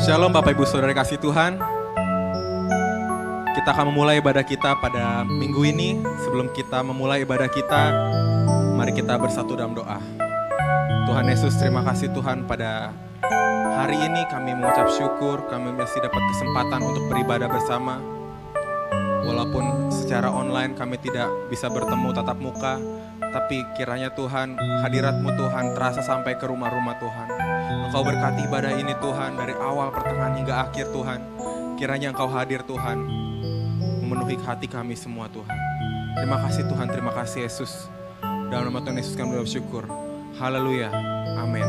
Shalom Bapak Ibu Saudara kasih Tuhan. Kita akan memulai ibadah kita pada minggu ini. Sebelum kita memulai ibadah kita, mari kita bersatu dalam doa. Tuhan Yesus, terima kasih Tuhan, pada hari ini kami mengucap syukur, kami masih dapat kesempatan untuk beribadah bersama. Walaupun secara online kami tidak bisa bertemu tatap muka, tapi kiranya Tuhan, hadirat-Mu Tuhan terasa sampai ke rumah-rumah Tuhan. Engkau berkati ibadah ini Tuhan, dari awal, pertengahan hingga akhir Tuhan. Kiranya Engkau hadir Tuhan, memenuhi hati kami semua Tuhan. Terima kasih Tuhan, terima kasih Yesus. Dalam nama Tuhan Yesus kami bersyukur. Haleluya, amin.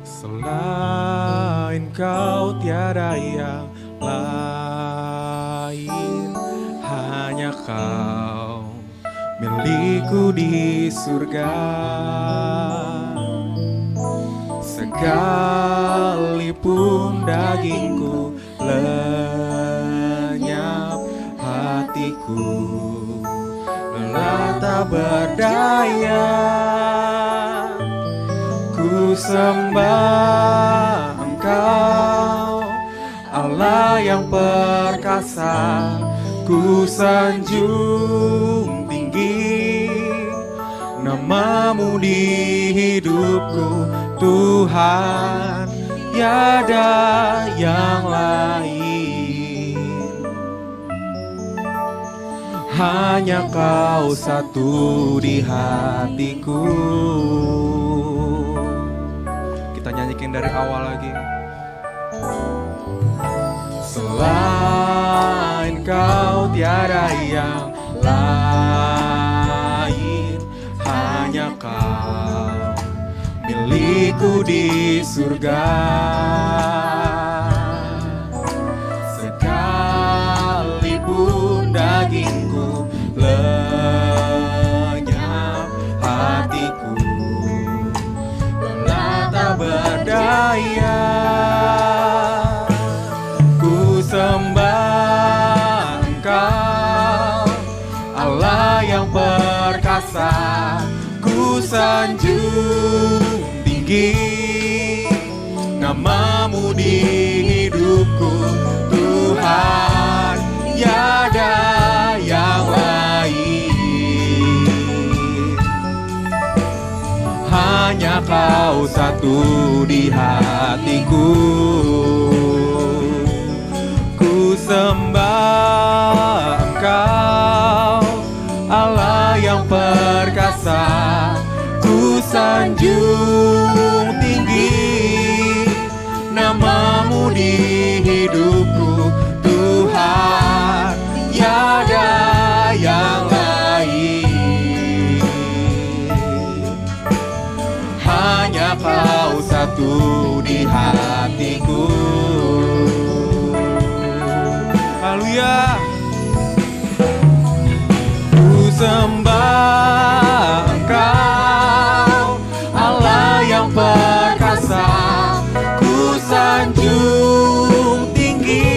Selain Kau tiada yang lain, hanya Kau milikku di surga. Sekalipun dagingku lenyap, hatiku lelah tak berdaya. Ku sembah Engkau, Allah yang perkasa. Ku sanjung tinggi nama-Mu di hidupku, Tuhan, tiada yang lain. Hanya Kau satu di hatiku. Kita nyanyikan dari awal lagi. Selain Kau tiada yang lain, hanya Kau milikku di surga. Sekalipun dagingku lenyap, hatiku lelah tak berdaya. Ku sembah Engkau, Allah yang perkasa. Ku sanjung tinggi nama-Mu di hidupku, Tuhan, tiada yang lain. Hanya Kau satu di hatiku. Ku sembah Engkau, Allah yang perkasa. Ku sanjung tinggi nama-Mu di hidupku, Tuhan, tiada yang lain. Hanya Kau satu di hatiku. Haleluya. Ku sembah Engkau, Allah yang perkasa. Ku sanjung tinggi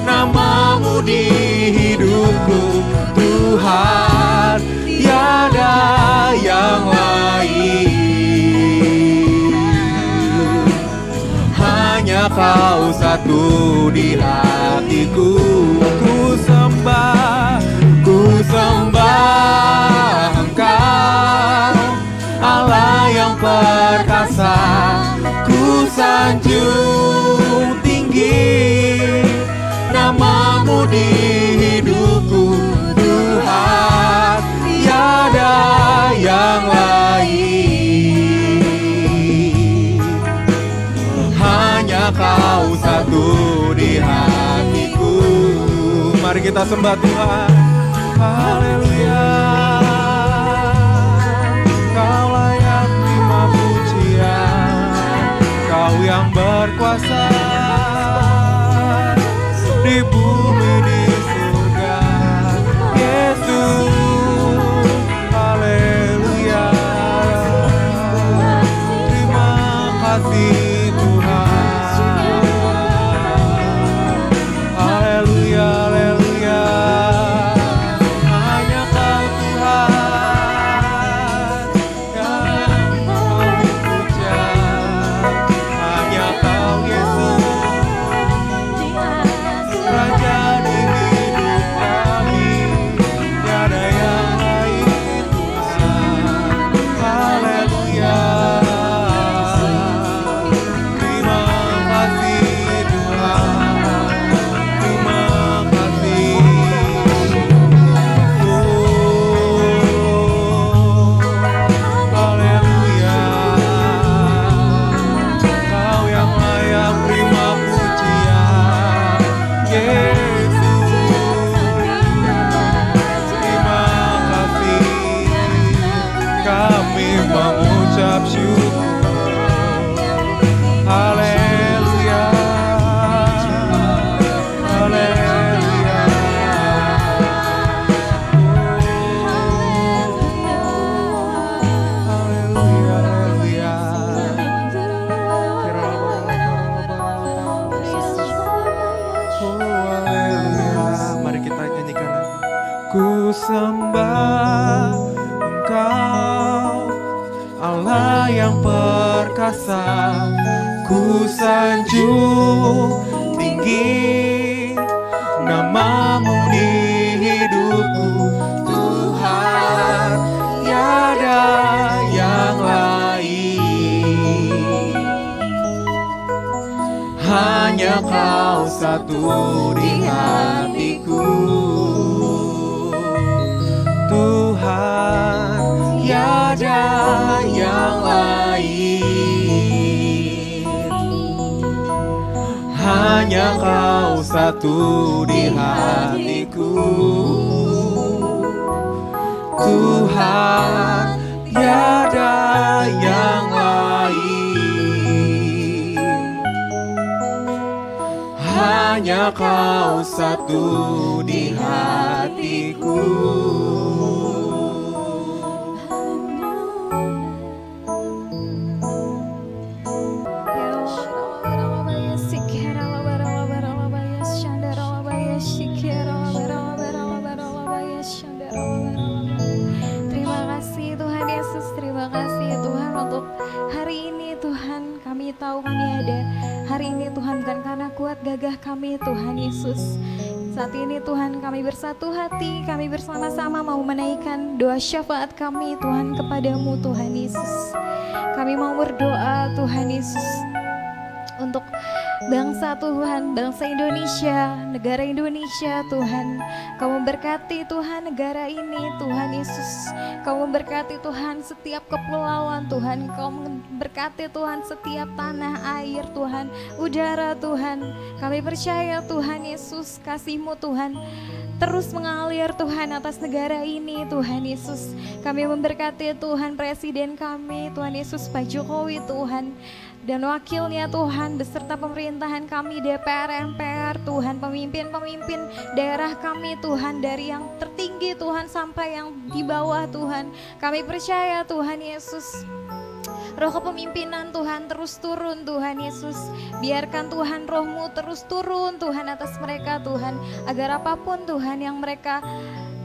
nama-Mu di hidupku, Tuhan, tiada yang lain. Hanya Kau satu di hatiku. Ku sembah Engkau, Allah yang perkasa. Ku sanjung tinggi nama-Mu di hidupku, Tuhan, tiada yang lain. Hanya Kau satu di hatiku. Mari kita sembah Tuhan. Haleluya. Kau layak terima pujian, Kau yang berkuasa di bumi di surga, Yesus. Haleluya. Terima kasih Tuhan. Haleluya, haleluya. Hanya Kau Tuhan. sembah Engkau, Allah yang perkasa. Ku sanjung tinggi namamu di hidupku, Tuhan, tiada yang lain. Hanya Kau satu di hatiku, Tuhan, tiada yang lain. Hanya Kau satu di hatiku, Tuhan, tiada yang lain. Hanya Kau satu di hatiku. Tahu kami ada hari ini Tuhan bukan karena kuat gagah kami Tuhan Yesus. Saat ini Tuhan kami bersatu hati, kami bersama-sama mau menaikkan doa syafaat kami Tuhan kepadamu Tuhan Yesus. Kami mau berdoa Tuhan Yesus untuk bangsa Tuhan, bangsa Indonesia, negara Indonesia Tuhan. Kau memberkati Tuhan negara ini Tuhan Yesus. Kau memberkati Tuhan setiap kepulauan Tuhan. Kau memberkati Tuhan setiap tanah air Tuhan, udara Tuhan. Kami percaya Tuhan Yesus, kasih-Mu Tuhan terus mengalir Tuhan atas negara ini Tuhan Yesus. Kami memberkati Tuhan Presiden kami Tuhan Yesus, Pak Jokowi Tuhan, dan wakilnya Tuhan beserta pemerintahan kami DPR, MPR Tuhan, pemimpin-pemimpin daerah kami Tuhan, dari yang tertinggi Tuhan sampai yang di bawah Tuhan. Kami percaya Tuhan Yesus, roh kepemimpinan Tuhan terus turun Tuhan Yesus. Biarkan Tuhan roh-Mu terus turun Tuhan atas mereka Tuhan, agar apapun Tuhan yang mereka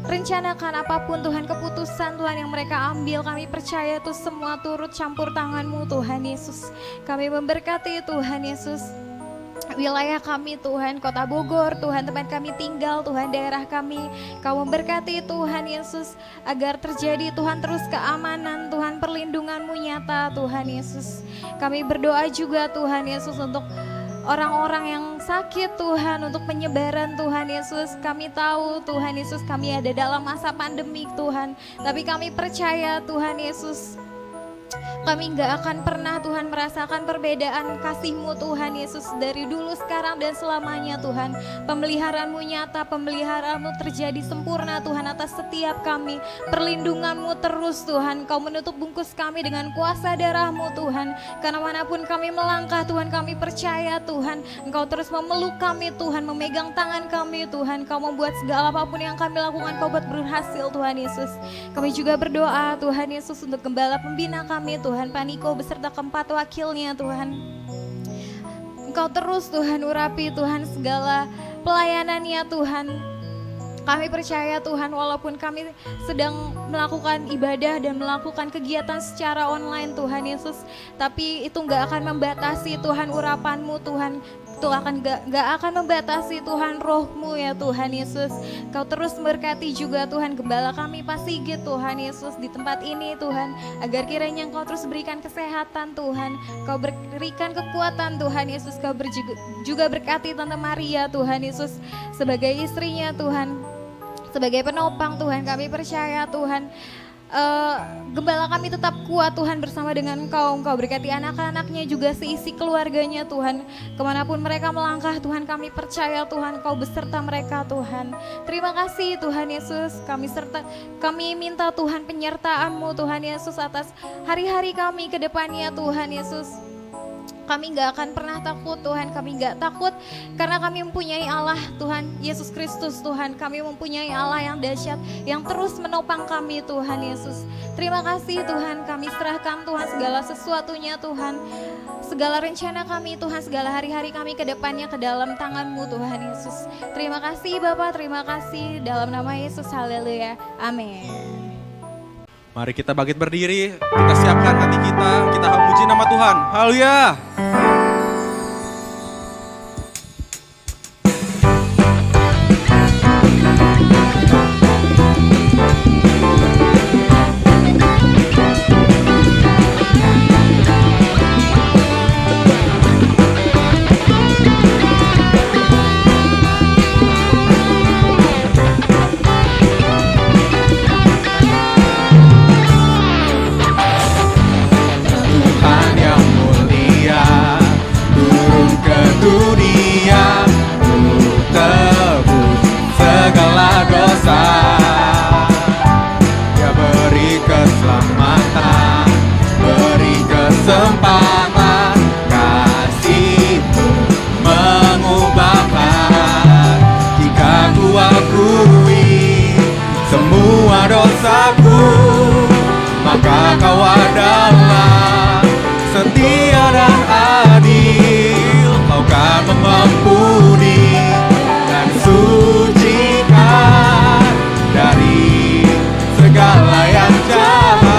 rencanakan, apapun Tuhan keputusan Tuhan yang mereka ambil, kami percaya itu semua turut campur tangan-Mu Tuhan Yesus. Kami memberkati Tuhan Yesus wilayah kami Tuhan, Kota Bogor Tuhan, tempat kami tinggal Tuhan, daerah kami. Kau memberkati Tuhan Yesus, agar terjadi Tuhan terus keamanan Tuhan, perlindungan-Mu nyata Tuhan Yesus. Kami berdoa juga Tuhan Yesus untuk orang-orang yang sakit Tuhan, untuk penyebaran Tuhan Yesus. Kami tahu Tuhan Yesus kami ada dalam masa pandemik Tuhan, tapi kami percaya Tuhan Yesus, kami gak akan pernah Tuhan merasakan perbedaan kasih-Mu Tuhan Yesus, dari dulu, sekarang, dan selamanya Tuhan. Pemeliharaan-Mu nyata, pemeliharaan-Mu terjadi sempurna Tuhan atas setiap kami. Perlindungan-Mu terus Tuhan, Kau menutup bungkus kami dengan kuasa darah-Mu Tuhan. Karena manapun kami melangkah Tuhan, kami percaya Tuhan Engkau terus memeluk kami Tuhan, memegang tangan kami Tuhan. Kau membuat segala apapun yang kami lakukan Kau buat berhasil Tuhan Yesus. Kami juga berdoa Tuhan Yesus untuk gembala pembina kami Tuhan, Pak Niko beserta keempat wakilnya Tuhan. Engkau terus Tuhan urapi Tuhan segala pelayanannya Tuhan. Kami percaya Tuhan, walaupun kami sedang melakukan ibadah dan melakukan kegiatan secara online Tuhan Yesus, tapi itu gak akan membatasi Tuhan urapan-Mu Tuhan. Itu gak akan membatasi Tuhan roh-Mu ya Tuhan Yesus. Kau terus memberkati juga Tuhan gembala kami Pak Sigit Tuhan Yesus di tempat ini Tuhan, agar kiranya Engkau terus berikan kesehatan Tuhan, Kau berikan kekuatan Tuhan Yesus. Kau juga berkati Tante Maria Tuhan Yesus sebagai istrinya Tuhan, sebagai penopang Tuhan. Kami percaya Tuhan, gembala kami tetap kuat Tuhan bersama dengan Engkau. Engkau berkati anak-anaknya juga seisi keluarganya Tuhan. Kemanapun mereka melangkah Tuhan, kami percaya Tuhan Kau beserta mereka Tuhan. Terima kasih Tuhan Yesus. Kami minta Tuhan penyertaan-Mu Tuhan Yesus atas hari-hari kami ke depannya Tuhan Yesus. Kami gak akan pernah takut Tuhan, kami gak takut karena kami mempunyai Allah Tuhan, Yesus Kristus Tuhan. Kami mempunyai Allah yang dahsyat, yang terus menopang kami Tuhan Yesus. Terima kasih Tuhan, kami serahkan Tuhan segala sesuatunya Tuhan. Segala rencana kami Tuhan, segala hari-hari kami ke depannya ke dalam tangan-Mu Tuhan Yesus. Terima kasih Bapak, terima kasih dalam nama Yesus, haleluya, amin. Mari kita bangkit berdiri, kita siapkan hati kita akan puji nama Tuhan. Haleluya. Kesempatan kasih-Mu mengubahkan. Jika ku akui semua dosaku, maka Kau adalah setia dan adil. Kau kan mengampuni dan sucikan dari segala yang jahat.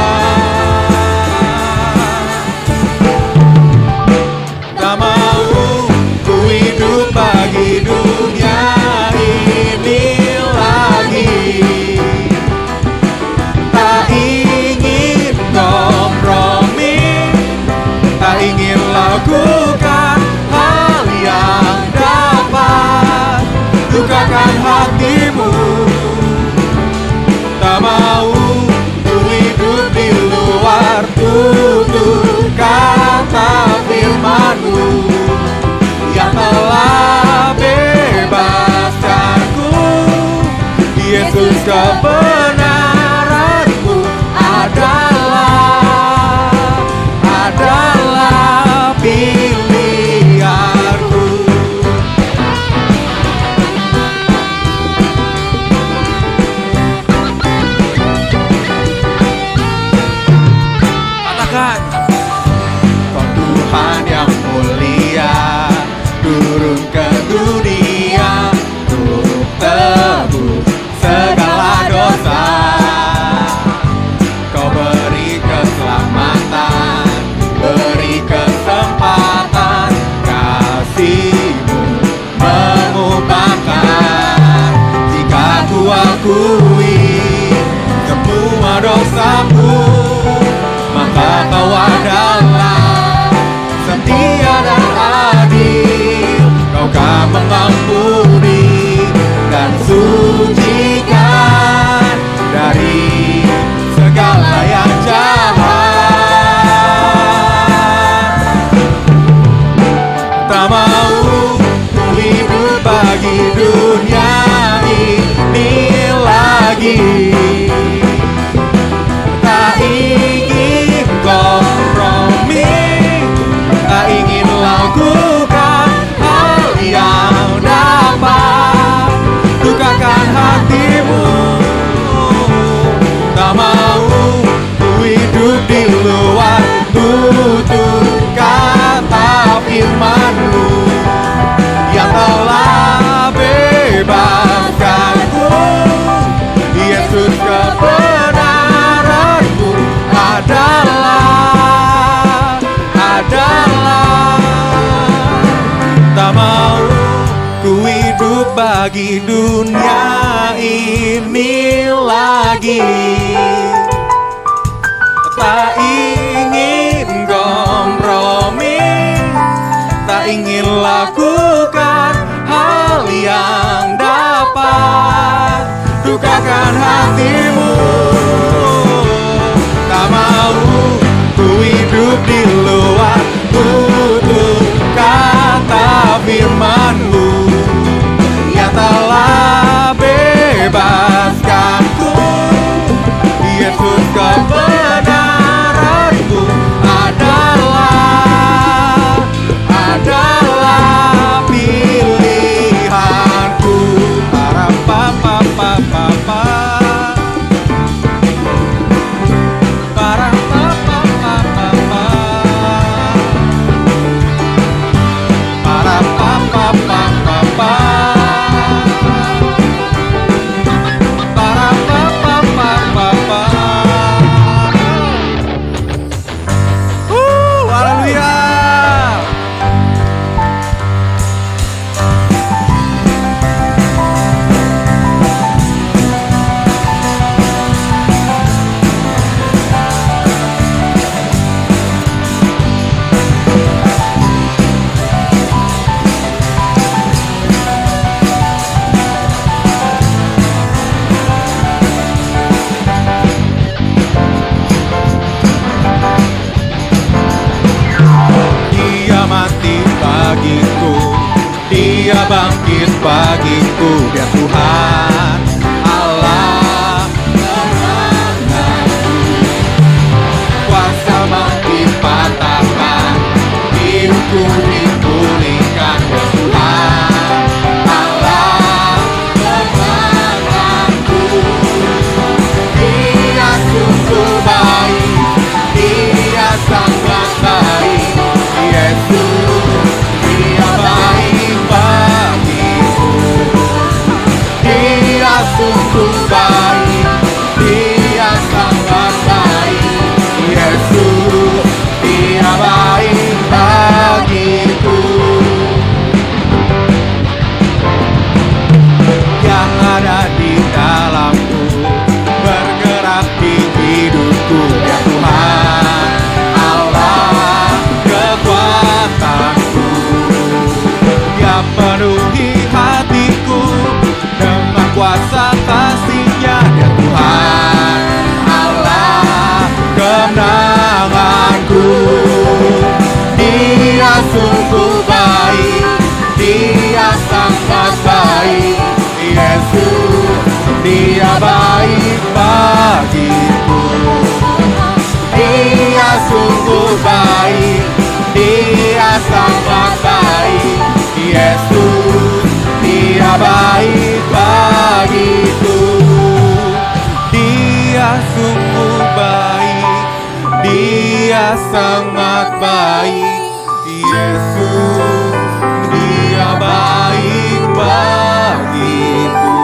Lakukan hal yang dapat lukakan hatimu. Tak mau ku hidup di luar tutur kata firman-Mu yang telah bebaskanku. Yesus, kebenaran-Mu adalah pilihanku. Katakan, Kau Tuhan yang mulia, turun ke dunia untuk tebus segala dosa. Kau beri keselamatan, beri kesempatan, kasih-Mu mengubahkan. Jika ku akui semua dosaku, maka Kau adalah setia dan adil. Kau kan mengampuni dan sucikan dari segala yang jahat. Tak mau ku hidup bagi dunia ini lagi. Tak ingin kompromi, tak ingin lakukan hal yang dapat lukakan hatimu. Tak mau ku hidup di luar tutur kata firman-Mu yang telah bebaskanku. Yesus, kebenaran-Mu adalah tak mau ku hidup bagi dunia ini lagi. Tak ingin kompromi, tak ingin lakukan hal yang dapat lukakan hatimu. Tak mau ku hidup di luar tutur kata firman-Mu yang telah bebaskanku. Yesus, kebenaran-Mu adalah Dia bangkit bagiku, dia Tuhan Allah kemenanganku. Kuasa mati patahkan, hidupku dipulihkan, dia Tuhan Allah kemenanganku. Dia sungguh baik, dia sangat baik, Yesus, dia baik bagiku. Dia sungguh baik, dia sangat baik, Yesus, dia baik bagiku. Yang ada di dalamku, bergerak di hidupku, ya Tuhan Allah kekuatanku. Dia penuhi hatiku dengan kuasa kasih-Nya, ya Tuhan Allah kemenanganku. Dia sungguh baik, dia sangat baik, Yesus, dia baik bagiku. Dia sungguh baik, dia sangat baik, Yesus, dia baik bagiku. Dia sungguh baik, dia sangat baik, Yesus, dia baik bagiku.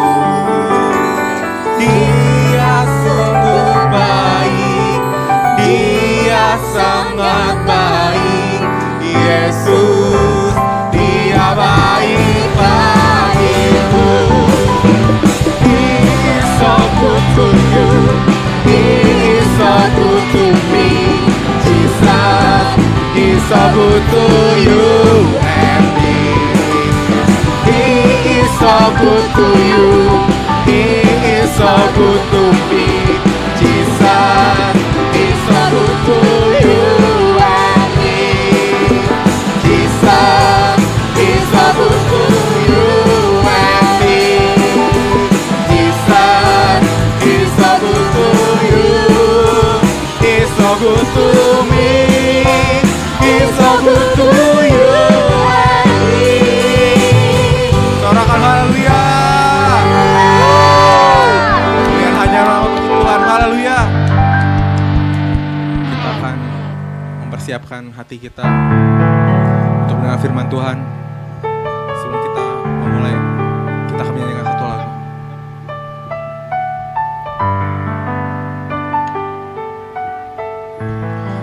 Dia sungguh baik, dia sangat baik, Yesus, dia baik bagiku. He is so good to you, He is so good to me, Jesus, He is so good to you and me. He is so good to you, He is so good to me, Jesus, He is so good to you and me. Jesus, He is so good to you and me. Jesus, He is so good to you, He is so good to me, He is so good to you and me. Sorakan haleluya. Yang hanya untuk Tuhan, haleluya. Kita akan mempersiapkan hati kita untuk mendengar firman Tuhan. Sebelum kita memulai, kita akan menyanyikan satu lagu.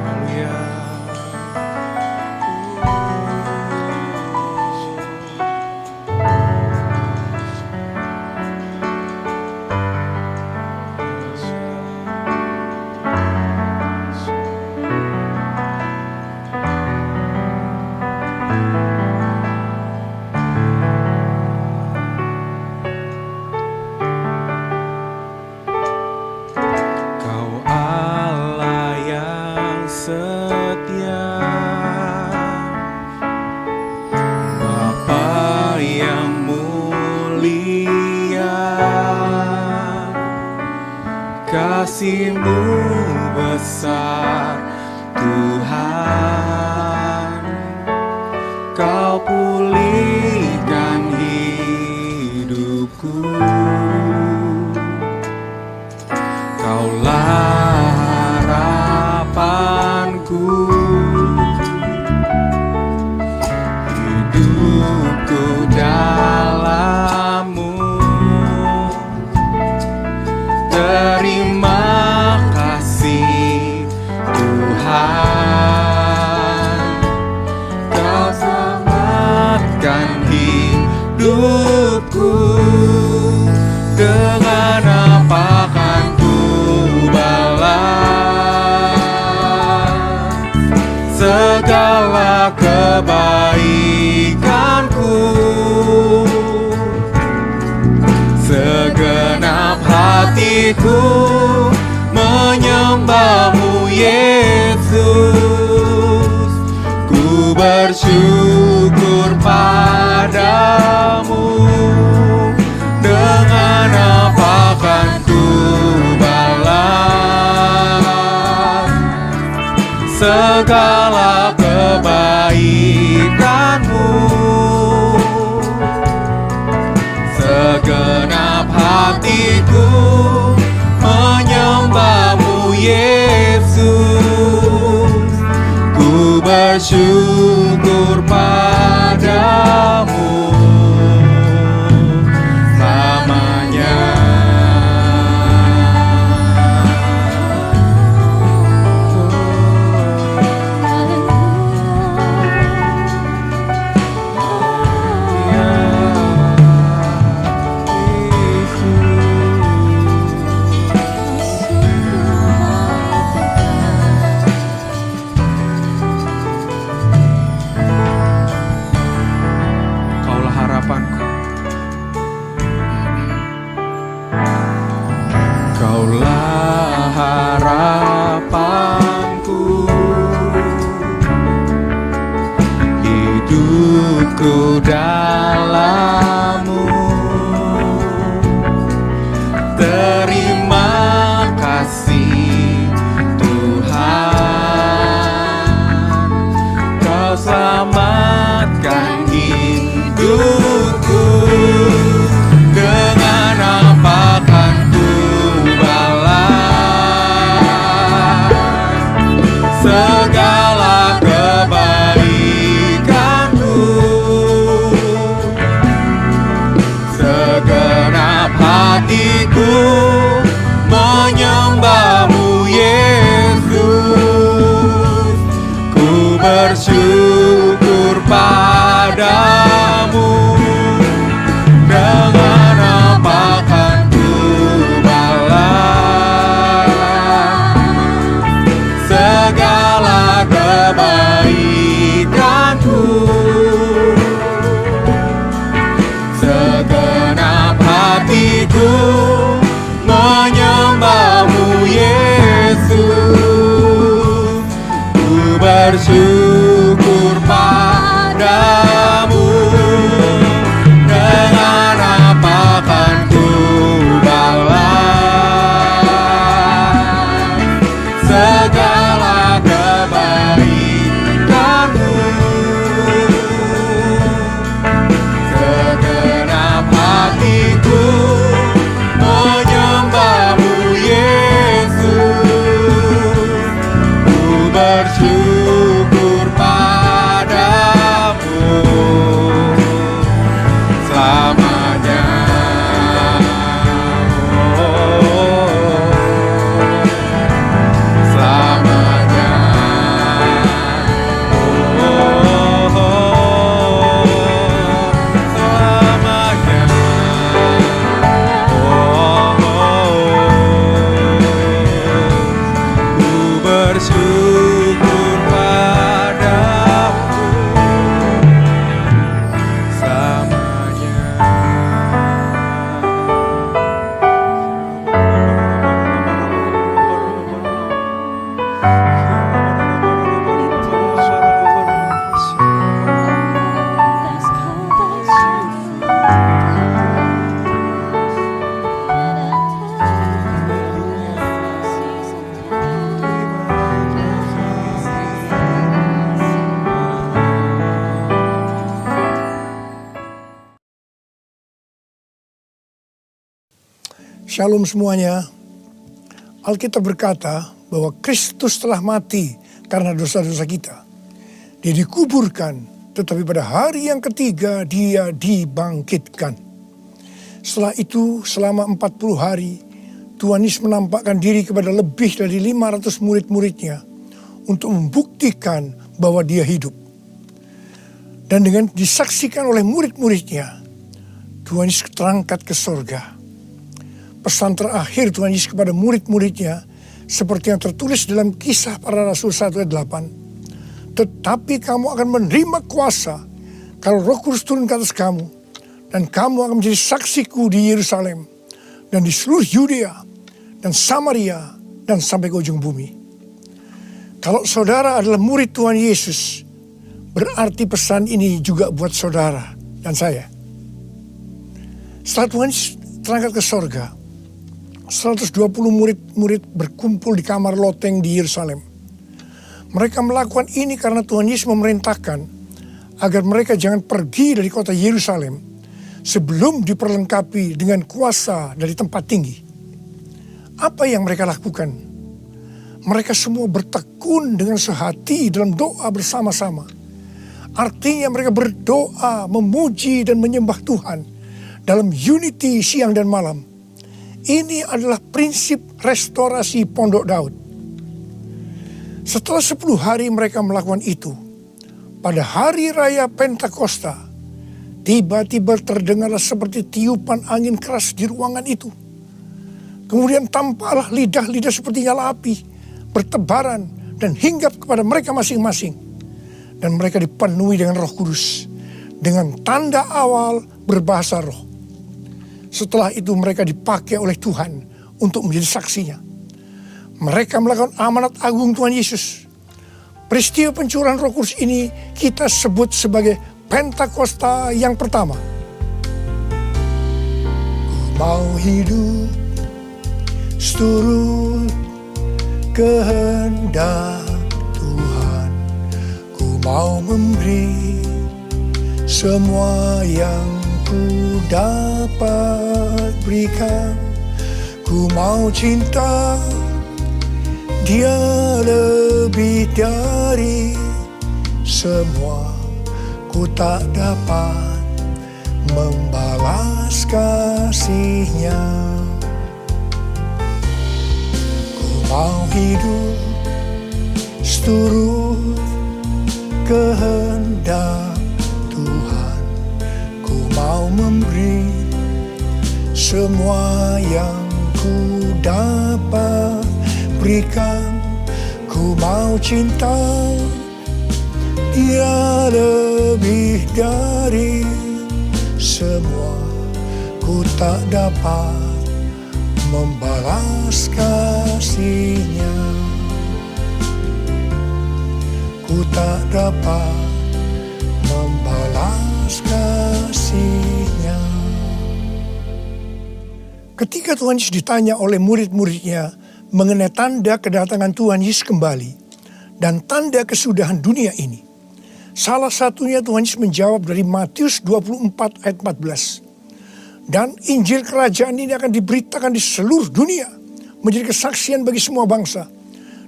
Haleluya. Kau Allah yang setia, Bapa yang mulia, kasih-Mu besar Tuhan. Kau pulihkan hidupku, Kaulah harapanku, hidupku dalam-Mu. Terima kasih Tuhan, Kau selamatkan hidupku. Dengan apa kan ku balas segala kebaikanku? Segenap hatiku menyembah-Mu Yesus, ku bersyukur padamu. segala kebaikan-Mu. Segenap hatiku menyembah-Mu Yesus. Ku bersyukur padamu selamanya. Kaulah harapanku, Kaulah harapanku, hidupku dalam-Mu. Terima kasih Tuhan, Kau selamatkan hidupku. Dengan apa kan ku balas segala kebaikan-Mu. Segenap hatiku menyembah-Mu Yesus. Ku bersyukur padamu. Dengan apa kan ku balas segala kebaikan-Mu. Segenap hatiku menyembah-Mu Yesus. Ku bersyukur padamu. Dengan apa kan ku balas segala kebaikan-Mu. Segenap hatiku menyembah-Mu Yesus. Ku bersyukur padamu selamanya. Selamanya. Selamanya. Ku bersyukur padamu selamanya. Shalom semuanya. Alkitab berkata bahwa Kristus telah mati karena dosa-dosa kita. Dia dikuburkan, tetapi pada hari yang ketiga dia dibangkitkan. Setelah itu selama 40 hari Tuhan Yesus menampakkan diri kepada lebih dari 500 murid-muridnya untuk membuktikan bahwa dia hidup. Dan dengan disaksikan oleh murid-muridnya, Tuhan Yesus terangkat ke sorga. Pesan terakhir Tuhan Yesus kepada murid-muridnya seperti yang tertulis dalam Kisah Para Rasul 1 ayat 8. Tetapi kamu akan menerima kuasa kalau Roh Kudus turun ke atas kamu, dan kamu akan menjadi saksiku di Yerusalem dan di seluruh Yudea dan Samaria dan sampai ke ujung bumi. Kalau saudara adalah murid Tuhan Yesus, berarti pesan ini juga buat saudara dan saya. Setelah Tuhan terangkat ke sorga, 120 murid-murid berkumpul di kamar loteng di Yerusalem. Mereka melakukan ini karena Tuhan Yesus memerintahkan agar mereka jangan pergi dari kota Yerusalem sebelum diperlengkapi dengan kuasa dari tempat tinggi. Apa yang mereka lakukan? Mereka semua bertekun dengan sehati dalam doa bersama-sama. Artinya mereka berdoa, memuji dan menyembah Tuhan dalam unity siang dan malam. Ini adalah prinsip restorasi Pondok Daud. Setelah 10 hari mereka melakukan itu, pada hari raya Pentakosta, tiba-tiba terdengarlah seperti tiupan angin keras di ruangan itu. Kemudian tampaklah lidah-lidah seperti nyala api, bertebaran dan hinggap kepada mereka masing-masing. Dan mereka dipenuhi dengan Roh Kudus, dengan tanda awal berbahasa roh. Setelah itu mereka dipakai oleh Tuhan untuk menjadi saksinya. Mereka melakukan amanat agung Tuhan Yesus. Peristiwa pencurahan Roh Kudus ini kita sebut sebagai Pentakosta yang pertama. Ku mau hidup seturut kehendak Tuhan. Ku mau memberi semua yang ku dapat berikan. Ku mau cinta Dia lebih dari semua. Ku tak dapat membalas kasih-Nya. Ku mau hidup seturut kehendak Tuhan. Ku mau memberi semua yang ku dapat berikan. Ku mau cinta Dia lebih dari semua. Ku tak dapat membalas kasih-Nya. Ku tak dapat membalas kasih-Nya. Ketika Tuhan Yesus ditanya oleh murid-muridnya mengenai tanda kedatangan Tuhan Yesus kembali dan tanda kesudahan dunia ini, salah satunya Tuhan Yesus menjawab dari Matius 24 ayat 14. Dan Injil kerajaan ini akan diberitakan di seluruh dunia, menjadi kesaksian bagi semua bangsa.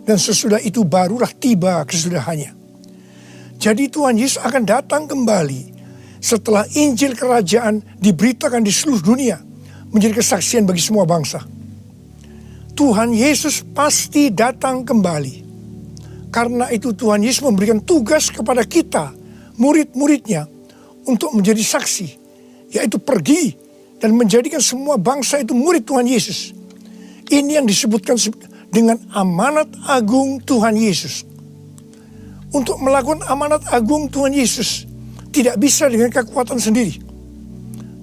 Dan sesudah itu barulah tiba kesudahannya. Jadi Tuhan Yesus akan datang kembali setelah Injil kerajaan diberitakan di seluruh dunia, menjadi kesaksian bagi semua bangsa. Tuhan Yesus pasti datang kembali. Karena itu Tuhan Yesus memberikan tugas kepada kita, murid-muridnya, untuk menjadi saksi. Yaitu pergi dan menjadikan semua bangsa itu murid Tuhan Yesus. Ini yang disebutkan dengan amanat agung Tuhan Yesus. Untuk melakukan amanat agung Tuhan Yesus tidak bisa dengan kekuatan sendiri,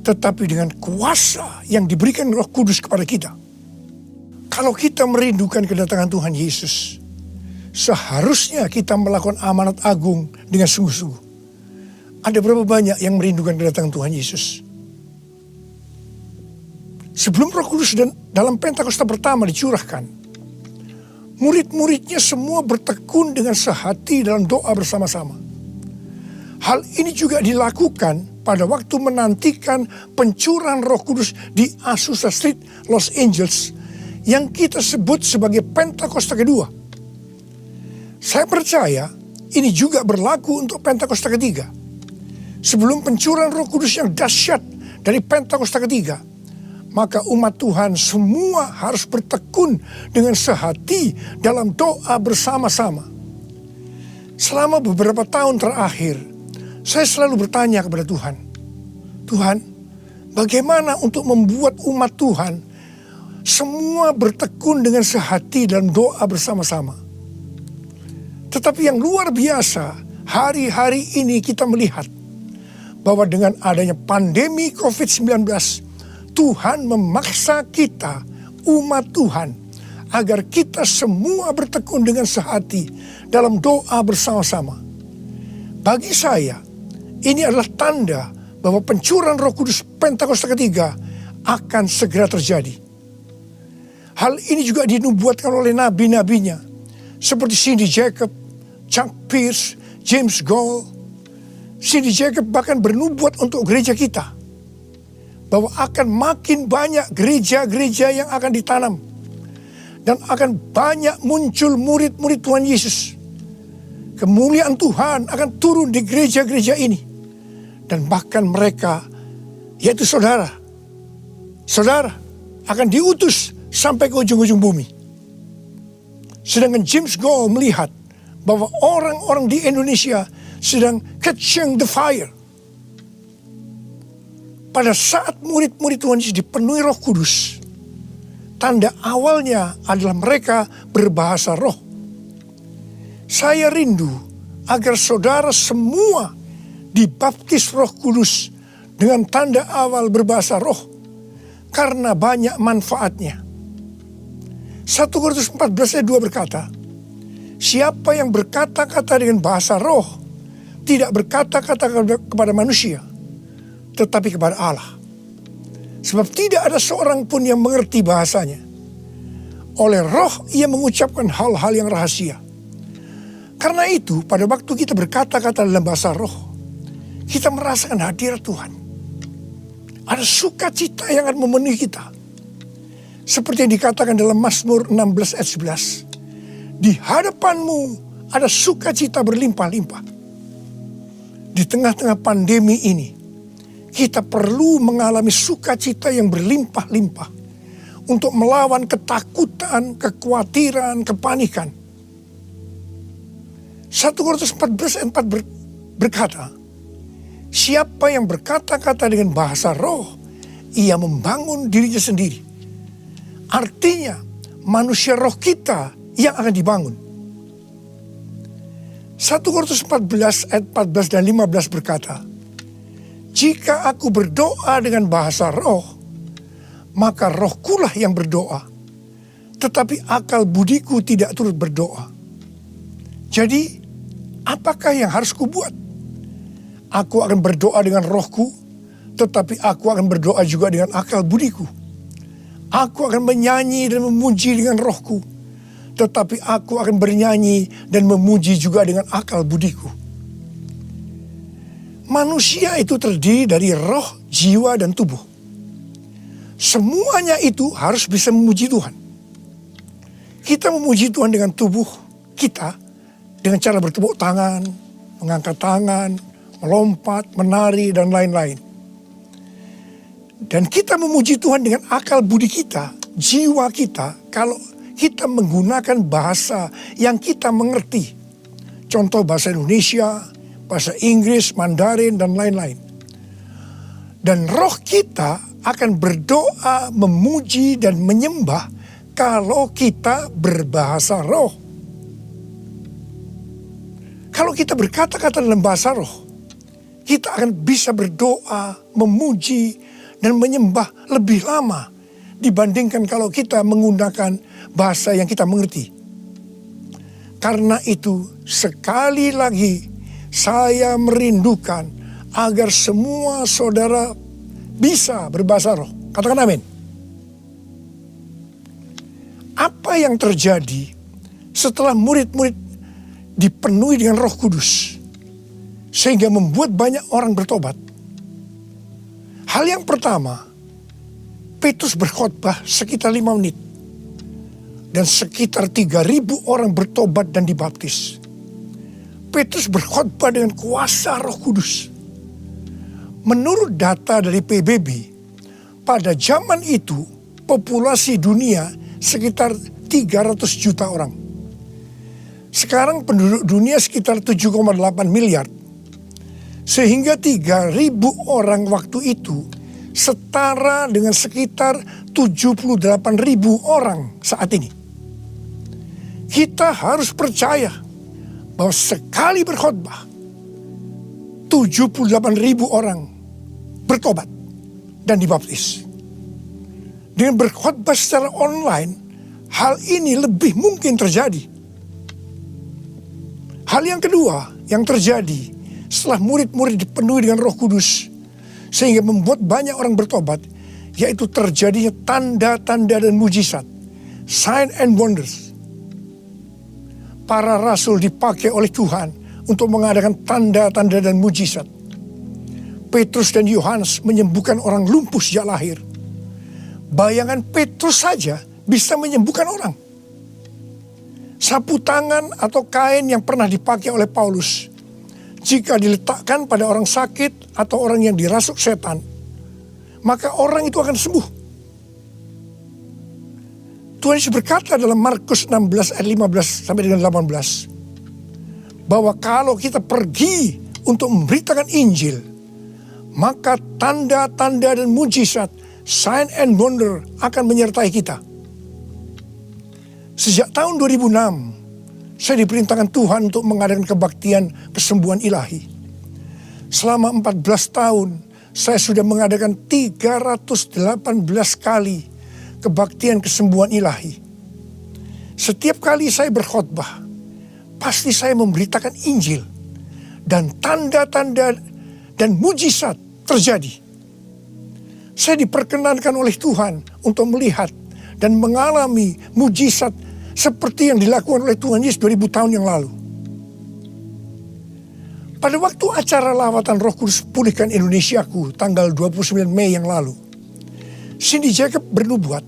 tetapi dengan kuasa yang diberikan Roh Kudus kepada kita. Kalau kita merindukan kedatangan Tuhan Yesus, seharusnya kita melakukan amanat agung dengan sungguh-sungguh. Ada berapa banyak yang merindukan kedatangan Tuhan Yesus? Sebelum Roh Kudus dan dalam Pentakosta pertama dicurahkan, murid-muridnya semua bertekun dengan sehati dalam doa bersama-sama. Hal ini juga dilakukan pada waktu menantikan pencurahan Roh Kudus di Azusa Street, Los Angeles, yang kita sebut sebagai Pentakosta kedua. Saya percaya ini juga berlaku untuk Pentakosta ketiga. Sebelum pencurahan Roh Kudus yang dahsyat dari Pentakosta ketiga, maka umat Tuhan semua harus bertekun dengan sehati dalam doa bersama-sama. Selama beberapa tahun terakhir, saya selalu bertanya kepada Tuhan, Tuhan, bagaimana untuk membuat umat Tuhan semua bertekun dengan sehati dalam doa bersama-sama? Tetapi yang luar biasa, hari-hari ini kita melihat bahwa dengan adanya pandemi COVID-19, Tuhan memaksa kita, umat Tuhan, agar kita semua bertekun dengan sehati dalam doa bersama-sama. Bagi saya, ini adalah tanda bahwa pencurahan Roh Kudus Pentakosta ketiga akan segera terjadi. Hal ini juga dinubuatkan oleh nabi-nabinya, seperti Cindy Jacob, Chuck Pierce, James Goll, C.D. Jacob bahkan bernubuat untuk gereja kita. Bahwa akan makin banyak gereja-gereja yang akan ditanam. Dan akan banyak muncul murid-murid Tuhan Yesus. Kemuliaan Tuhan akan turun di gereja-gereja ini. Dan bahkan mereka, yaitu saudara akan diutus sampai ke ujung-ujung bumi. Sedangkan James Goll melihat bahwa orang-orang di Indonesia sedang catching the fire. Pada saat murid-murid Tuhan Yesus dipenuhi Roh Kudus, tanda awalnya adalah mereka berbahasa roh. Saya rindu agar saudara semua dibaptis Roh Kudus dengan tanda awal berbahasa roh, karena banyak manfaatnya. 1 Korintus 14 ayat 2 berkata, siapa yang berkata-kata dengan bahasa roh, tidak berkata-kata kepada manusia, tetapi kepada Allah. Sebab tidak ada seorang pun yang mengerti bahasanya. Oleh roh ia mengucapkan hal-hal yang rahasia. Karena itu pada waktu kita berkata-kata dalam bahasa roh, kita merasakan hadirat Tuhan. Ada sukacita yang akan memenuhi kita. Seperti yang dikatakan dalam Mazmur 16 ayat 11. Di hadapanmu ada sukacita berlimpah-limpah. Di tengah-tengah pandemi ini, kita perlu mengalami sukacita yang berlimpah-limpah untuk melawan ketakutan, kekhawatiran, kepanikan. 1 Korintus 14 ayat 4 berkata, siapa yang berkata-kata dengan bahasa roh, ia membangun dirinya sendiri. Artinya, manusia roh kita yang akan dibangun. 1 Korintus 14 ayat 14 dan 15 berkata, jika aku berdoa dengan bahasa roh, maka rohkulah yang berdoa, tetapi akal budiku tidak turut berdoa. Jadi, apakah yang harus kubuat? Aku akan berdoa dengan rohku, tetapi aku akan berdoa juga dengan akal budiku. Aku akan menyanyi dan memuji dengan rohku, tetapi aku akan bernyanyi dan memuji juga dengan akal budiku. Manusia itu terdiri dari roh, jiwa, dan tubuh. Semuanya itu harus bisa memuji Tuhan. Kita memuji Tuhan dengan tubuh kita, dengan cara bertepuk tangan, mengangkat tangan, melompat, menari, dan lain-lain. Dan kita memuji Tuhan dengan akal budi kita, jiwa kita, kalau kita menggunakan bahasa yang kita mengerti. Contoh bahasa Indonesia, bahasa Inggris, Mandarin, dan lain-lain. Dan roh kita akan berdoa, memuji, dan menyembah kalau kita berbahasa roh. Kalau kita berkata-kata dalam bahasa roh, kita akan bisa berdoa, memuji, dan menyembah lebih lama dibandingkan kalau kita menggunakan bahasa yang kita mengerti. Karena itu sekali lagi saya merindukan agar semua saudara bisa berbahasa roh. Katakan amin. Apa yang terjadi setelah murid-murid dipenuhi dengan Roh Kudus sehingga membuat banyak orang bertobat? Hal yang pertama, Petrus berkhotbah sekitar 5 menit. Dan sekitar 3.000 orang bertobat dan dibaptis. Petrus berkhotbah dengan kuasa Roh Kudus. Menurut data dari PBB, pada zaman itu populasi dunia sekitar 300 juta orang. Sekarang penduduk dunia sekitar 7,8 miliar. Sehingga 3.000 orang waktu itu setara dengan sekitar 78.000 orang saat ini. Kita harus percaya bahwa sekali berkhotbah 78.000 orang bertobat dan dibaptis. Dengan berkhotbah secara online, hal ini lebih mungkin terjadi. Hal yang kedua yang terjadi setelah murid-murid dipenuhi dengan Roh Kudus sehingga membuat banyak orang bertobat, yaitu terjadinya tanda-tanda dan mujizat, sign and wonders. para rasul dipakai oleh Tuhan untuk mengadakan tanda-tanda dan mujizat. Petrus dan Yohanes menyembuhkan orang lumpuh sejak lahir. Bayangan Petrus saja bisa menyembuhkan orang. Sapu tangan atau kain yang pernah dipakai oleh Paulus, jika diletakkan pada orang sakit atau orang yang dirasuk setan, maka orang itu akan sembuh. Tuhan Yesus berkata dalam Markus 16 ayat 15 sampai dengan 18, bahwa kalau kita pergi untuk memberitakan Injil, maka tanda-tanda dan mujizat, sign and wonder akan menyertai kita. Sejak tahun 2006, saya diperintahkan Tuhan untuk mengadakan kebaktian kesembuhan ilahi. Selama 14 tahun, saya sudah mengadakan 318 kali kebaktian kesembuhan ilahi. Setiap kali saya berkhotbah, pasti saya memberitakan Injil. Dan tanda-tanda dan mujizat terjadi. Saya diperkenankan oleh Tuhan untuk melihat dan mengalami mujizat seperti yang dilakukan oleh Tuhan Yesus 2000 tahun yang lalu. Pada waktu acara lawatan Roh Kudus Pulihkan Indonesiaku tanggal 29 Mei yang lalu, Cindy Jacob bernubuat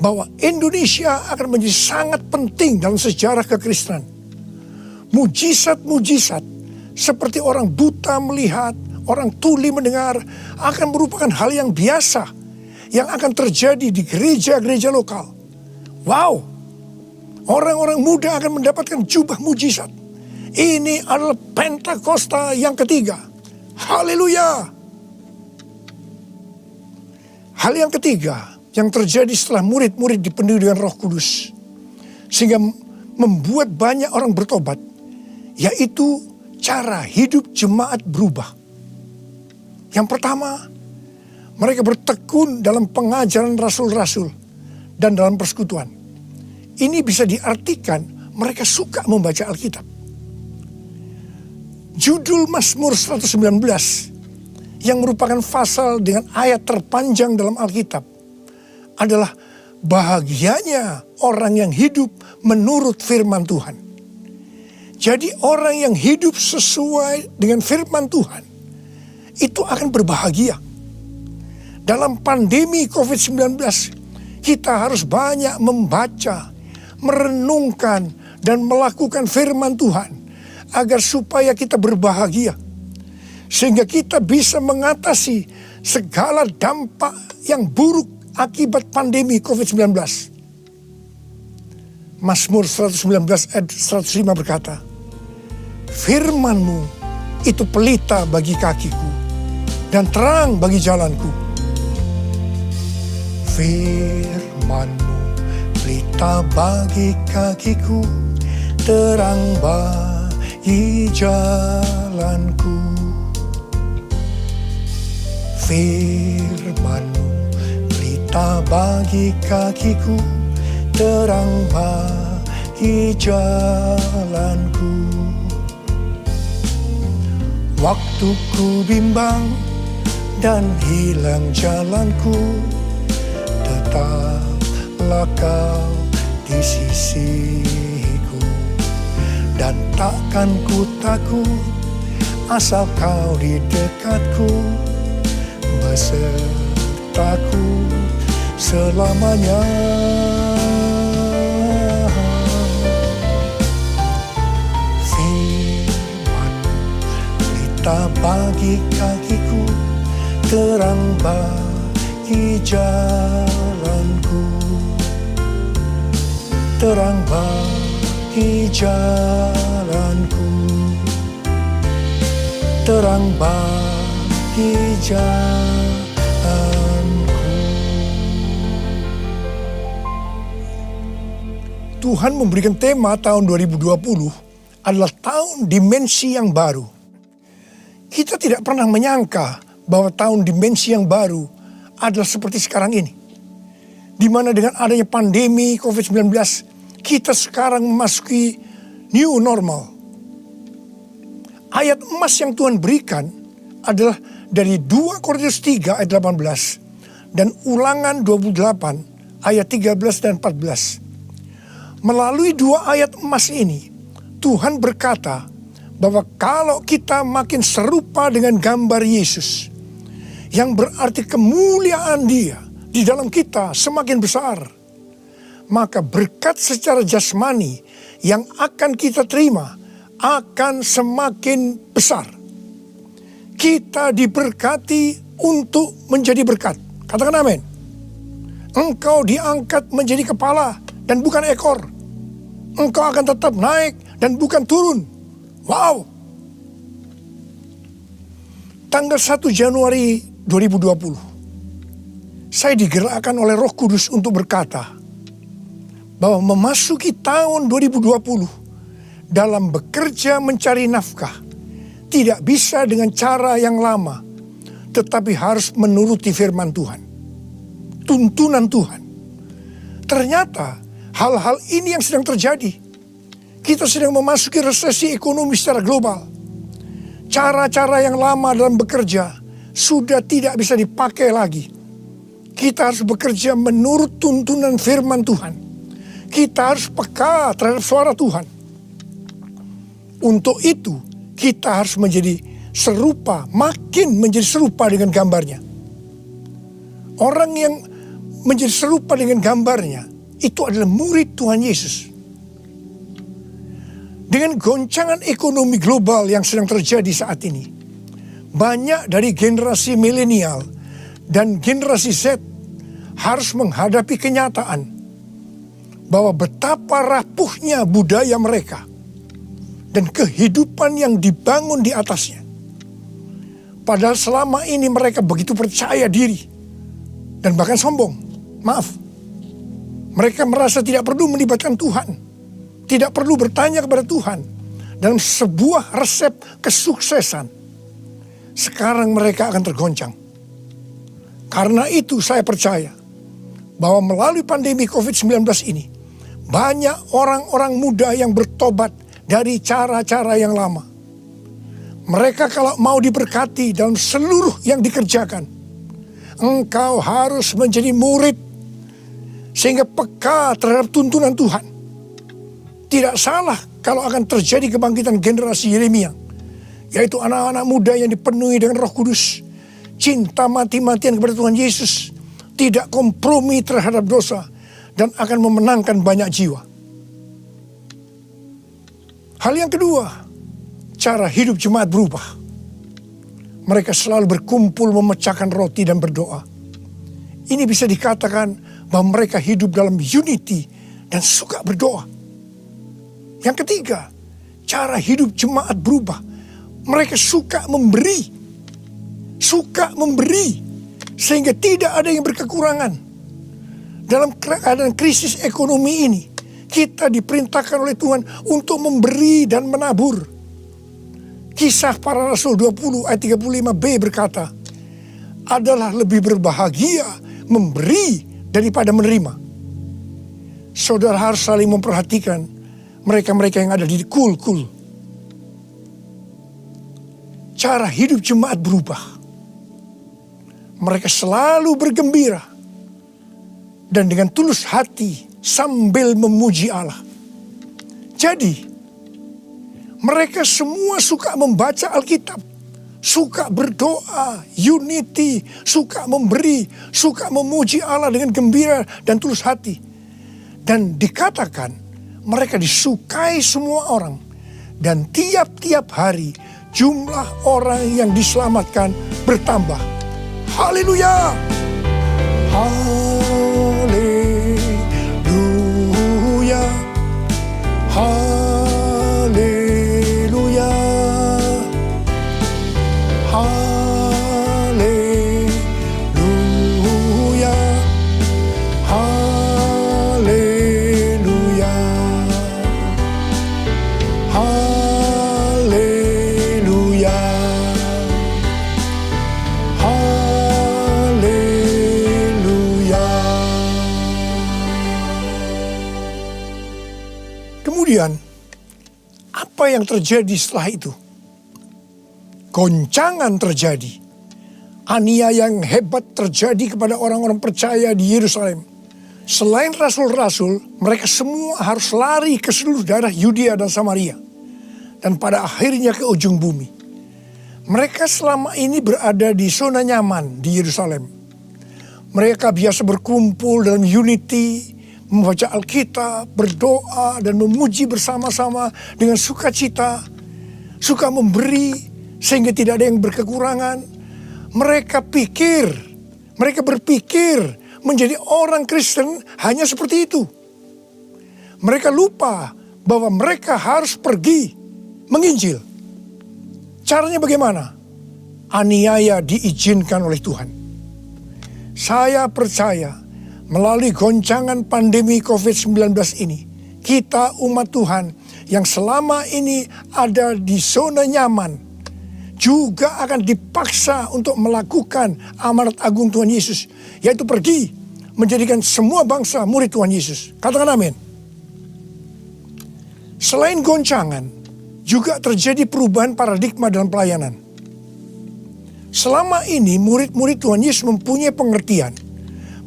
bahwa Indonesia akan menjadi sangat penting dalam sejarah kekristenan. Mujizat-mujizat seperti orang buta melihat, orang tuli mendengar akan merupakan hal yang biasa yang akan terjadi di gereja-gereja lokal. Wow! Orang-orang muda akan mendapatkan jubah mujizat. Ini adalah Pentakosta yang ketiga. Haleluya! Hal yang ketiga yang terjadi setelah murid-murid dipenuhi dengan Roh Kudus, sehingga membuat banyak orang bertobat, yaitu cara hidup jemaat berubah. Yang pertama, mereka bertekun dalam pengajaran rasul-rasul dan dalam persekutuan. Ini bisa diartikan mereka suka membaca Alkitab. Judul Mazmur 119 yang merupakan pasal dengan ayat terpanjang dalam Alkitab adalah bahagianya orang yang hidup menurut firman Tuhan. Jadi orang yang hidup sesuai dengan firman Tuhan itu akan berbahagia. Dalam pandemi COVID-19 kita harus banyak membaca, merenungkan dan melakukan firman Tuhan agar supaya kita berbahagia. Sehingga kita bisa mengatasi segala dampak yang buruk akibat pandemi COVID-19. Mazmur 119 ayat 105 berkata, firman-Mu itu pelita bagi kakiku dan terang bagi jalanku. Firman-Mu pelita bagi kakiku, terang bagi jalanku. Firman-Mu pelita bagi kakiku, terang bagi jalanku. Waktu ku bimbang dan hilang jalanku, tetaplah Kau di sisiku. Dan takkan ku takut asal Kau di dekatku, besertaku selamanya. Bagi kakiku, terang bagi jalanku. Terang bagi jalanku. Terang bagi jalanku. Tuhan memberikan tema tahun 2020 adalah tahun dimensi yang baru. Kita tidak pernah menyangka bahwa tahun dimensi yang baru adalah seperti sekarang ini. Di mana dengan adanya pandemi COVID-19, kita sekarang memasuki new normal. Ayat emas yang Tuhan berikan adalah dari 2 Korintus 3 ayat 18 dan Ulangan 28 ayat 13 dan 14. Melalui 2 ayat emas ini, Tuhan berkata bahwa kalau kita makin serupa dengan gambar Yesus, yang berarti kemuliaan Dia di dalam kita semakin besar, maka berkat secara jasmani yang akan kita terima akan semakin besar. Kita diberkati untuk menjadi berkat. Katakan amin. Engkau diangkat menjadi kepala dan bukan ekor. Engkau akan tetap naik dan bukan turun. Wow. Tanggal 1 Januari 2020, saya digerakkan oleh Roh Kudus untuk berkata bahwa memasuki tahun 2020 dalam bekerja mencari nafkah tidak bisa dengan cara yang lama, tetapi harus menuruti firman Tuhan, tuntunan Tuhan. Ternyata hal-hal ini yang sedang terjadi. Kita sedang memasuki resesi ekonomi secara global. Cara-cara yang lama dalam bekerja sudah tidak bisa dipakai lagi. Kita harus bekerja menurut tuntunan firman Tuhan. Kita harus peka terhadap suara Tuhan. Untuk itu kita harus menjadi serupa, makin menjadi serupa dengan gambarnya. Orang yang menjadi serupa dengan gambarnya itu adalah murid Tuhan Yesus. Dengan goncangan ekonomi global yang sedang terjadi saat ini, banyak dari generasi milenial dan generasi Z harus menghadapi kenyataan bahwa betapa rapuhnya budaya mereka dan kehidupan yang dibangun di atasnya. Padahal selama ini mereka begitu percaya diri dan bahkan sombong. Maaf, mereka merasa tidak perlu melibatkan Tuhan, tidak perlu bertanya kepada Tuhan dalam sebuah resep kesuksesan. Sekarang mereka akan tergoncang. Karena itu saya percaya bahwa melalui pandemi COVID-19 ini, banyak orang-orang muda yang bertobat dari cara-cara yang lama. Mereka kalau mau diberkati dalam seluruh yang dikerjakan, engkau harus menjadi murid sehingga peka terhadap tuntunan Tuhan. Tidak salah kalau akan terjadi kebangkitan generasi Yeremia, yaitu anak-anak muda yang dipenuhi dengan Roh Kudus, cinta mati-matian kepada Tuhan Yesus, tidak kompromi terhadap dosa, dan akan memenangkan banyak jiwa. Hal yang kedua, cara hidup jemaat berubah. Mereka selalu berkumpul memecahkan roti dan berdoa. Ini bisa dikatakan bahwa mereka hidup dalam unity dan suka berdoa. Yang ketiga, cara hidup jemaat berubah. Mereka suka memberi. Suka memberi. Sehingga tidak ada yang berkekurangan. Dalam keadaan krisis ekonomi ini, kita diperintahkan oleh Tuhan untuk memberi dan menabur. Kisah Para Rasul 20 ayat 35b berkata, adalah lebih berbahagia memberi daripada menerima. Saudara harus saling memperhatikan mereka-mereka yang ada di kul-kul. Cara hidup jemaat berubah. Mereka selalu bergembira dan dengan tulus hati sambil memuji Allah. Jadi, mereka semua suka membaca Alkitab, suka berdoa, unity, suka memberi, suka memuji Allah dengan gembira dan tulus hati. Dan dikatakan mereka disukai semua orang. Dan tiap-tiap hari jumlah orang yang diselamatkan bertambah. Haleluya! Haleluya! Haleluya! Haleluya! Haleluya! Haleluya! Haleluya! Kemudian, apa yang terjadi setelah itu? Goncangan terjadi. Aniaya yang hebat terjadi kepada orang-orang percaya di Yerusalem. Selain rasul-rasul, mereka semua harus lari ke seluruh daerah Yudea dan Samaria. Dan pada akhirnya ke ujung bumi. Mereka selama ini berada di zona nyaman di Yerusalem. Mereka biasa berkumpul dalam unity, membaca Alkitab, berdoa, dan memuji bersama-sama dengan sukacita. Suka memberi, sehingga tidak ada yang berkekurangan. Mereka berpikir menjadi orang Kristen hanya seperti itu. Mereka lupa bahwa mereka harus pergi menginjil. Caranya bagaimana? Aniaya diizinkan oleh Tuhan. Saya percaya melalui goncangan pandemi COVID-19 ini, kita umat Tuhan yang selama ini ada di zona nyaman juga akan dipaksa untuk melakukan amanat agung Tuhan Yesus, yaitu pergi menjadikan semua bangsa murid Tuhan Yesus. Katakan amin. Selain goncangan, juga terjadi perubahan paradigma dalam pelayanan. Selama ini murid-murid Tuhan Yesus mempunyai pengertian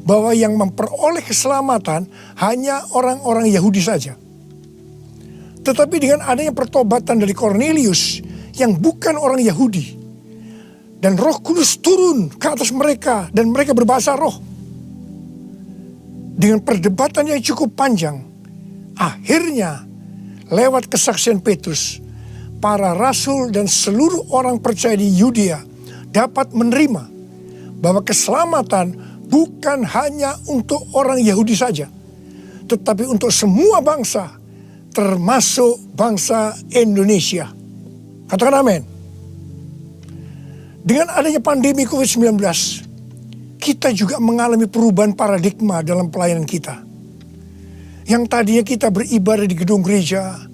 bahwa yang memperoleh keselamatan hanya orang-orang Yahudi saja. Tetapi dengan adanya pertobatan dari Kornelius yang bukan orang Yahudi, dan Roh Kudus turun ke atas mereka dan mereka berbahasa roh. Dengan perdebatan yang cukup panjang, akhirnya lewat kesaksian Petrus, para rasul dan seluruh orang percaya di Yudea dapat menerima bahwa keselamatan bukan hanya untuk orang Yahudi saja, tetapi untuk semua bangsa, termasuk bangsa Indonesia. Katakan amin. Dengan adanya pandemi COVID-19, kita juga mengalami perubahan paradigma dalam pelayanan kita. Yang tadinya kita beribadah di gedung gereja,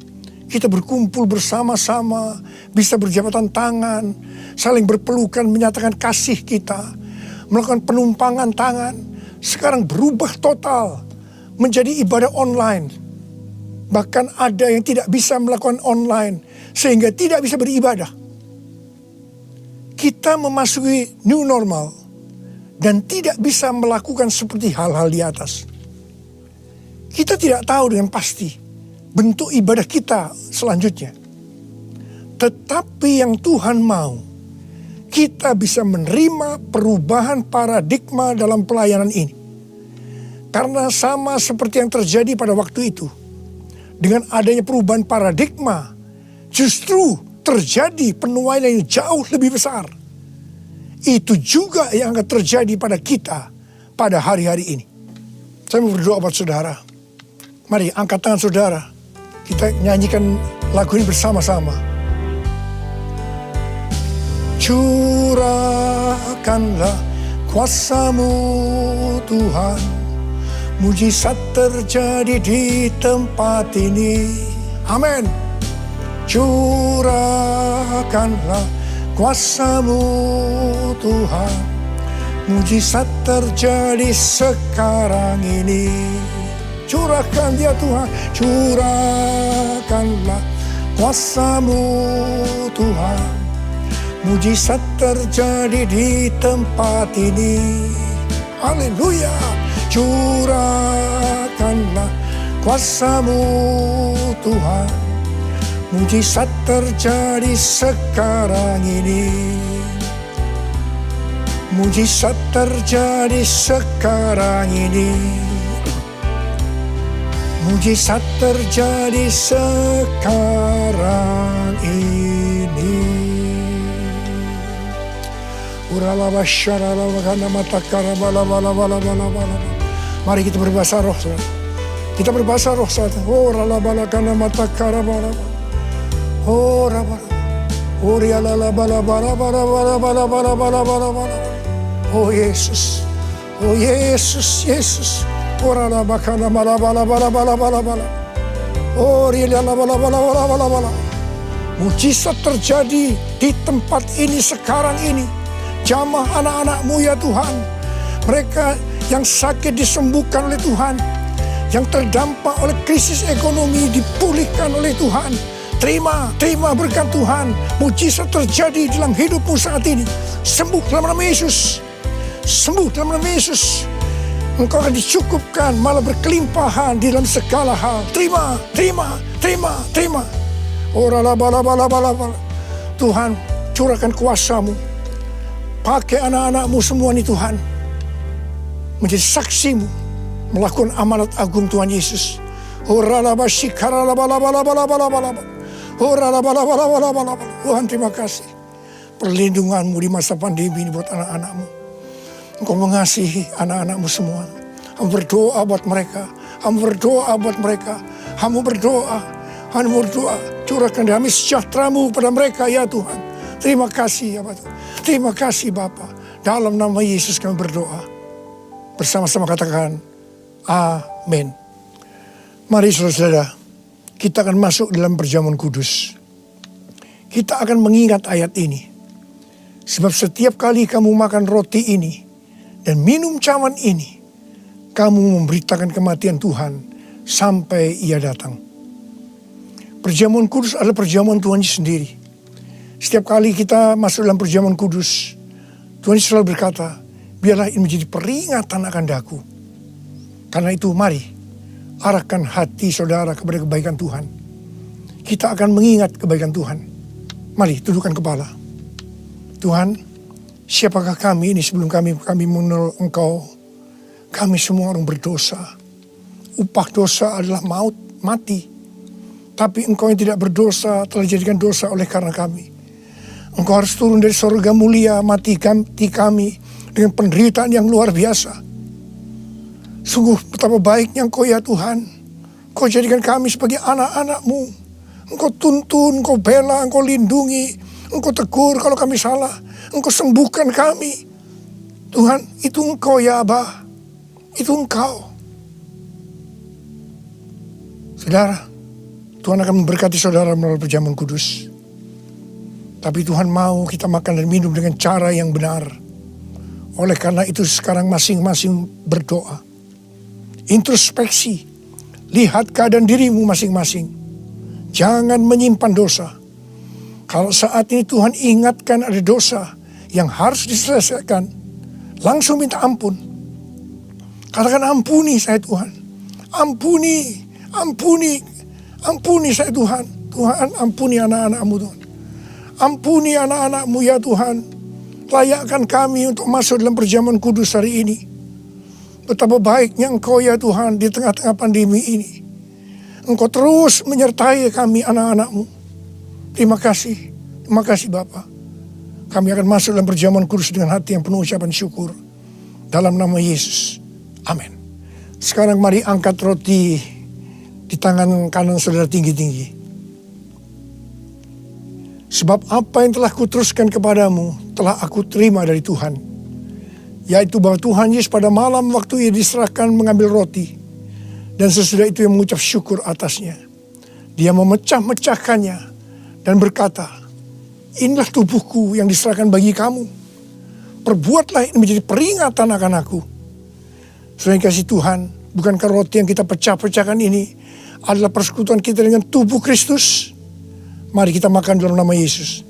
kita berkumpul bersama-sama, bisa berjabatan tangan, saling berpelukan, menyatakan kasih kita, melakukan penumpangan tangan. Sekarang berubah total menjadi ibadah online. Bahkan ada yang tidak bisa melakukan online, sehingga tidak bisa beribadah. Kita memasuki new normal dan tidak bisa melakukan seperti hal-hal di atas. Kita tidak tahu dengan pasti bentuk ibadah kita selanjutnya. Tetapi yang Tuhan mau, kita bisa menerima perubahan paradigma dalam pelayanan ini. Karena sama seperti yang terjadi pada waktu itu, dengan adanya perubahan paradigma, justru terjadi penuaian yang jauh lebih besar. Itu juga yang akan terjadi pada kita pada hari-hari ini. Saya mau berdoa buat saudara. Mari angkat tangan saudara. Kita nyanyikan lagu ini bersama-sama. Curahkanlah kuasa-Mu Tuhan, mujizat terjadi di tempat ini. Amin. Curahkanlah kuasa-Mu Tuhan, mujizat terjadi sekarang ini. Curahkan dia Tuhan, curahkanlah kuasa-Mu Tuhan, mujizat terjadi di tempat ini. Haleluya. Curahkanlah kuasa-Mu Tuhan, mujizat terjadi sekarang ini. Mujizat terjadi sekarang ini. Mujizat terjadi sekarang ini. Mari kita berbahasa roh. Kita berbahasa roh saat ini. Oh Yesus, oh Yesus, Yesus. Oh mujizat terjadi di tempat ini sekarang ini. Jamah anak-anak-Mu ya Tuhan. Mereka yang sakit disembuhkan oleh Tuhan, yang terdampak oleh krisis ekonomi dipulihkan oleh Tuhan. Terima berkat Tuhan. Mujizat terjadi dalam hidupmu saat ini. Sembuh dalam nama Yesus. Sembuh dalam nama Yesus. Engkau akan dicukupkan, malah berkelimpahan di dalam segala hal. Terima, terima, terima, terima. Tuhan, curahkan kuasa-Mu. Pakai anak-anak-Mu semua nih Tuhan, menjadi saksi-Mu, melakukan amanat agung Tuhan Yesus. Tuhan, terima kasih. Perlindungan-Mu di masa pandemi ini buat anak-anak-Mu. Engkau mengasihi anak-anak-Mu semua. Hamba berdoa buat mereka. Hamba berdoa buat mereka. Hamba berdoa. Hamba berdoa. Curahkan damai sejahtera-Mu pada mereka ya Tuhan. Terima kasih ya Bapak. Terima kasih Bapa. Dalam nama Yesus kami berdoa. Bersama-sama katakan amin. Mari saudara-saudara, kita akan masuk dalam perjamuan kudus. Kita akan mengingat ayat ini. Sebab setiap kali kamu makan roti ini dan minum cawan ini, kamu memberitakan kematian Tuhan sampai Ia datang. Perjamuan kudus adalah perjamuan Tuhan sendiri. Setiap kali kita masuk dalam perjamuan kudus, Tuhan selalu berkata, biarlah ini menjadi peringatan akan daku. Karena itu mari, arahkan hati saudara kepada kebaikan Tuhan. Kita akan mengingat kebaikan Tuhan. Mari tundukkan kepala. Tuhan, siapakah kami ini sebelum kami mengenal Engkau? Kami semua orang berdosa. Upah dosa adalah maut, mati. Tapi Engkau yang tidak berdosa telah dijadikan dosa oleh karena kami. Engkau harus turun dari surga mulia, mati kami dengan penderitaan yang luar biasa. Sungguh betapa baiknya Engkau ya Tuhan. Engkau jadikan kami sebagai anak-anak-Mu. Engkau tuntun, Engkau bela, Engkau lindungi, Engkau tegur kalau kami salah. Engkau sembuhkan kami. Tuhan, itu Engkau ya Abah. Itu Engkau. Saudara, Tuhan akan memberkati saudara melalui perjamuan kudus. Tapi Tuhan mau kita makan dan minum dengan cara yang benar. Oleh karena itu sekarang masing-masing berdoa. Introspeksi. Lihat keadaan dirimu masing-masing. Jangan menyimpan dosa. Kalau saat ini Tuhan ingatkan ada dosa yang harus diselesaikan, langsung minta ampun. Katakan ampuni saya Tuhan. Ampuni, ampuni, ampuni saya Tuhan. Tuhan ampuni anak-anak-Mu Tuhan. Ampuni anak-anak-Mu ya Tuhan. Layakkan kami untuk masuk dalam perjamuan kudus hari ini. Betapa baiknya Engkau ya Tuhan di tengah-tengah pandemi ini. Engkau terus menyertai kami anak-anak-Mu. Terima kasih Bapa. Kami akan masuk dalam perjamuan kudus dengan hati yang penuh ucapan syukur. Dalam nama Yesus. Amin. Sekarang mari angkat roti di tangan kanan saudara tinggi-tinggi. Sebab apa yang telah kuteruskan kepadamu telah aku terima dari Tuhan. Yaitu bahwa Tuhan Yesus pada malam waktu Ia diserahkan mengambil roti. Dan sesudah itu Ia mengucap syukur atasnya. Dia memecah-mecahkannya dan berkata, inilah tubuhku yang diserahkan bagi kamu. Perbuatlah ini menjadi peringatan akan aku. Saudara yang kasih Tuhan, bukankah roti yang kita pecah-pecahkan ini adalah persekutuan kita dengan tubuh Kristus? Mari kita makan dalam nama Yesus.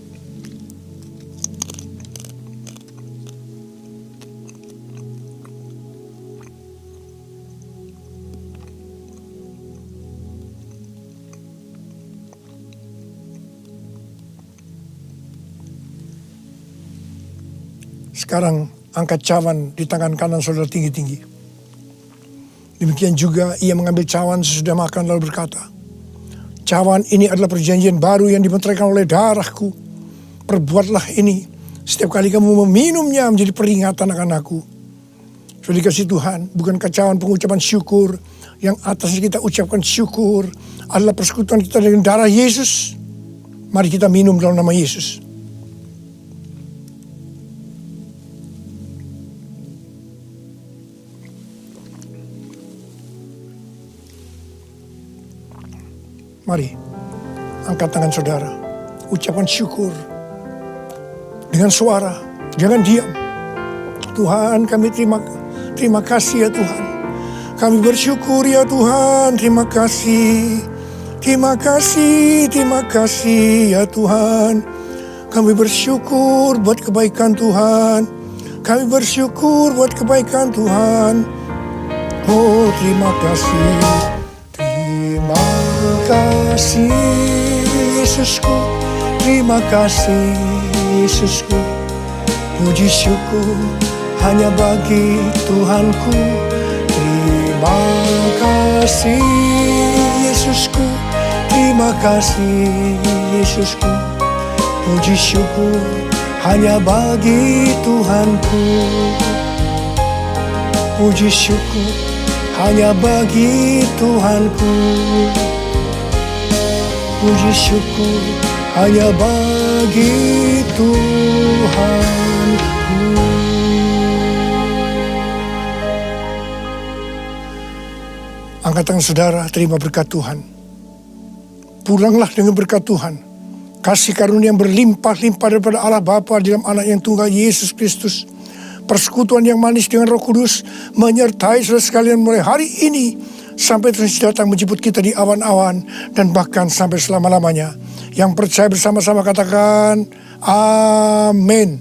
Sekarang angkat cawan di tangan kanan saudara tinggi-tinggi. Demikian juga ia mengambil cawan sesudah makan lalu berkata, cawan ini adalah perjanjian baru yang dimeteraikan oleh darahku. Perbuatlah ini setiap kali kamu meminumnya menjadi peringatan akan aku. Sudah dikasih Tuhan, bukankah cawan pengucapan syukur yang atasnya kita ucapkan syukur adalah persekutuan kita dengan darah Yesus. Mari kita minum dalam nama Yesus. Mari, angkat tangan saudara. Ucapkan syukur. Dengan suara, jangan diam. Tuhan, kami terima kasih ya Tuhan. Kami bersyukur ya Tuhan, terima kasih. Terima kasih, terima kasih ya Tuhan. Kami bersyukur buat kebaikan Tuhan. Kami bersyukur buat kebaikan Tuhan. Oh terima kasih. Terima kasih Yesusku. Terima kasih Yesusku. Puji syukur hanya bagi Tuhanku. Terima kasih Yesusku. Terima kasih Yesusku. Puji syukur hanya bagi Tuhanku. Puji syukur hanya bagi Tuhanku. Puji syukur hanya bagi Tuhanku. Angkat tangan saudara, terima berkat Tuhan. Pulanglah dengan berkat Tuhan. Kasih karunia yang berlimpah-limpah daripada Allah Bapa dalam Anak yang tunggal Yesus Kristus. Persekutuan yang manis dengan Roh Kudus menyertai saudara sekalian mulai hari ini sampai terus datang menjemput kita di awan-awan dan bahkan sampai selama-lamanya. Yang percaya bersama-sama katakan amin.